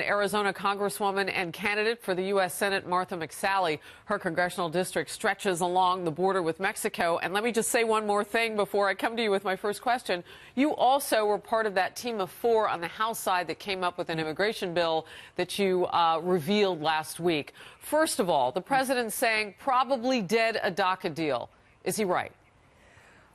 Arizona Congresswoman and candidate for the U.S. Senate, Martha McSally. Her congressional district stretches along the border with Mexico. And let me just say one more thing before I come to you with my first question. You also were part of that team of 4 on the House side that came up with an immigration bill that you revealed last week. First of all, the president's saying probably dead a DACA deal. Is he right?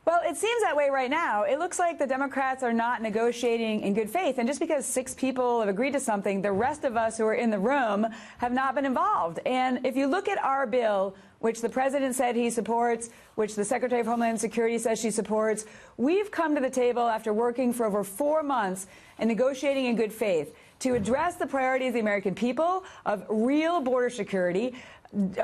Well, it seems that way right now. It looks like the Democrats are not negotiating in good faith. And just because 6 people have agreed to something, the rest of us who are in the room have not been involved. And if you look at our bill, which the president said he supports, which the Secretary of Homeland Security says she supports, we've come to the table after working for over 4 months and negotiating in good faith to address the priorities of the American people of real border security,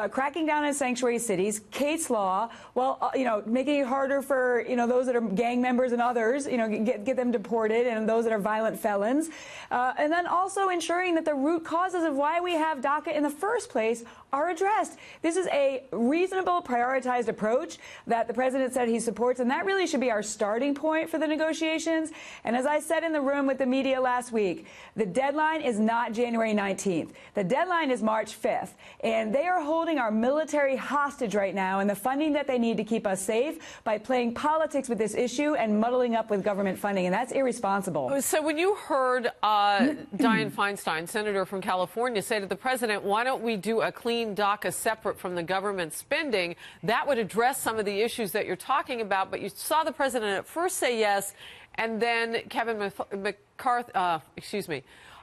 cracking down on sanctuary cities, case law, while making it harder for those that are gang members and others, get them deported, and those that are violent felons, and then also ensuring that the root causes of why we have DACA in the first place are addressed. This is a reasonable, prioritized approach that the president said he supports, and that really should be our starting point for the negotiations. And as I said in the room with the media last week, the deadline is not January 19th. The deadline is March 5th, and they are holding our military hostage right now and the funding that they need to keep us safe by playing politics with this issue and muddling up with government funding, and that's irresponsible. So when you heard Dianne Feinstein, senator from California, say to the president, why don't we do a clean DACA separate from the government spending, that would address some of the issues that you're talking about, but you saw the president at first say yes, and then Kevin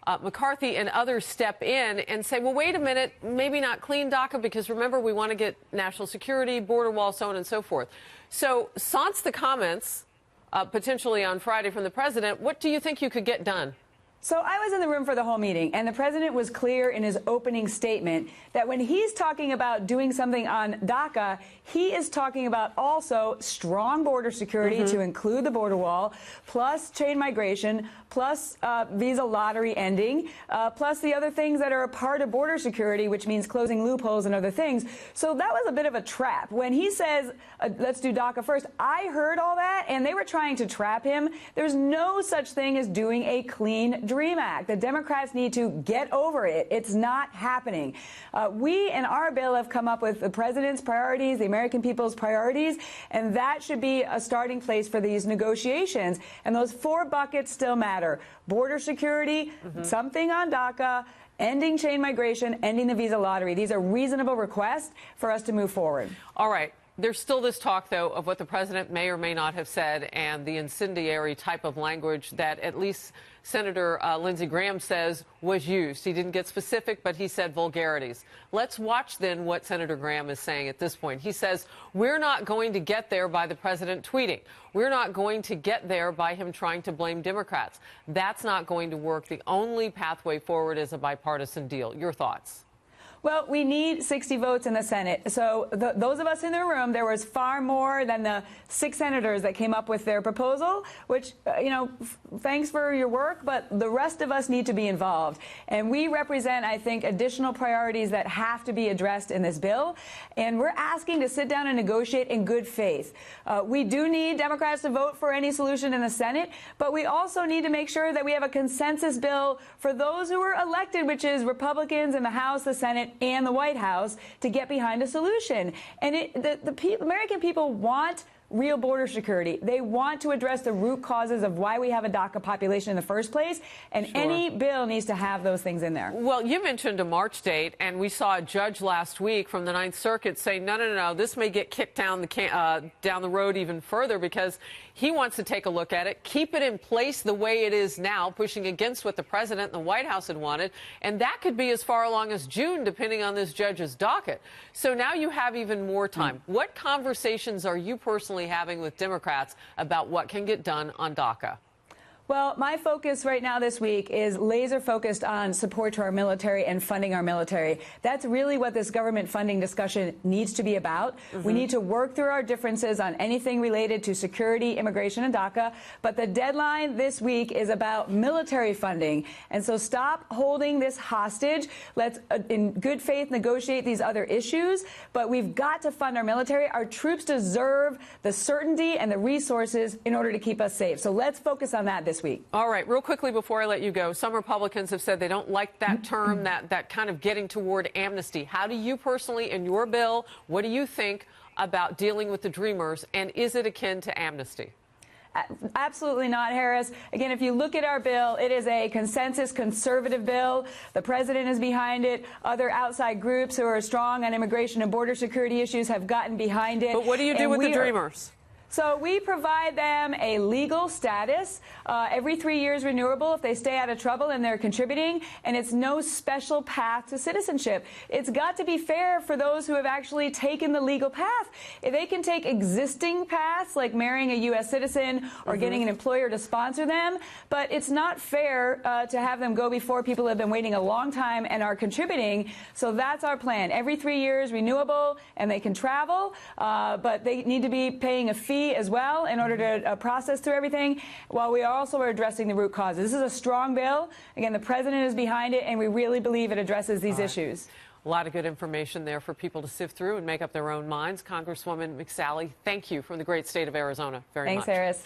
McCarthy and others step in and say, well, wait a minute, maybe not clean DACA, because remember, we want to get national security, border wall, so on and so forth. So, sans the comments, potentially on Friday from the president, what do you think you could get done? So I was in the room for the whole meeting, and the president was clear in his opening statement that when he's talking about doing something on DACA, he is talking about also strong border security to include the border wall, plus chain migration, plus visa lottery ending, plus the other things that are a part of border security, which means closing loopholes and other things. So that was a bit of a trap. When he says, let's do DACA first, I heard all that, and they were trying to trap him. There's no such thing as doing a clean DREAM Act. The Democrats need to get over it. It's not happening. We, in our bill, have come up with the president's priorities, the American people's priorities, and that should be a starting place for these negotiations. And those 4 buckets still matter. Border security, something on DACA, ending chain migration, ending the visa lottery. These are reasonable requests for us to move forward. All right. There's still this talk, though, of what the president may or may not have said and the incendiary type of language that at least Senator Lindsey Graham says was used. He didn't get specific, but he said vulgarities. Let's watch, then, what Senator Graham is saying at this point. He says, we're not going to get there by the president tweeting. We're not going to get there by him trying to blame Democrats. That's not going to work. The only pathway forward is a bipartisan deal. Your thoughts? Well, we need 60 votes in the Senate. So those of us in the room, there was far more than the 6 senators that came up with their proposal, which, thanks for your work, but the rest of us need to be involved. And we represent, I think, additional priorities that have to be addressed in this bill. And we're asking to sit down and negotiate in good faith. We do need Democrats to vote for any solution in the Senate, but we also need to make sure that we have a consensus bill for those who were elected, which is Republicans in the House, the Senate, and the White House, to get behind a solution. And the American people want real border security. They want to address the root causes of why we have a DACA population in the first place, and any bill needs to have those things in there. Well, you mentioned a March date, and we saw a judge last week from the Ninth Circuit say, no, this may get kicked down the road even further, because he wants to take a look at it, keep it in place the way it is now, pushing against what the president and the White House had wanted, and that could be as far along as June, depending on this judge's docket. So now you have even more time. What conversations are you personally having with Democrats about what can get done on DACA? Well, my focus right now this week is laser focused on support to our military and funding our military. That's really what this government funding discussion needs to be about. We need to work through our differences on anything related to security, immigration, and DACA. But the deadline this week is about military funding. And so stop holding this hostage. Let's, in good faith, negotiate these other issues. But we've got to fund our military. Our troops deserve the certainty and the resources in order to keep us safe. So let's focus on that this this week. All right, real quickly before I let you go, some Republicans have said they don't like that term, that kind of getting toward amnesty. How do you personally, in your bill, what do you think about dealing with the Dreamers, and is it akin to amnesty? Absolutely not, Harris. Again, if you look at our bill, it is a consensus conservative bill. The president is behind it. Other outside groups who are strong on immigration and border security issues have gotten behind it. But what do you do with the Dreamers? So we provide them a legal status, every 3 years renewable if they stay out of trouble and they're contributing, and it's no special path to citizenship. It's got to be fair for those who have actually taken the legal path. If they can take existing paths like marrying a U.S. citizen or getting an employer to sponsor them, but it's not fair to have them go before people who have been waiting a long time and are contributing. So that's our plan. Every 3 years renewable, and they can travel, but they need to be paying a fee as well in order to process through everything, while we also are addressing the root causes. This is a strong bill. Again, the president is behind it, and we really believe it addresses these issues. A lot of good information there for people to sift through and make up their own minds. Congresswoman McSally, thank you from the great state of Arizona very much. Thanks, Harris.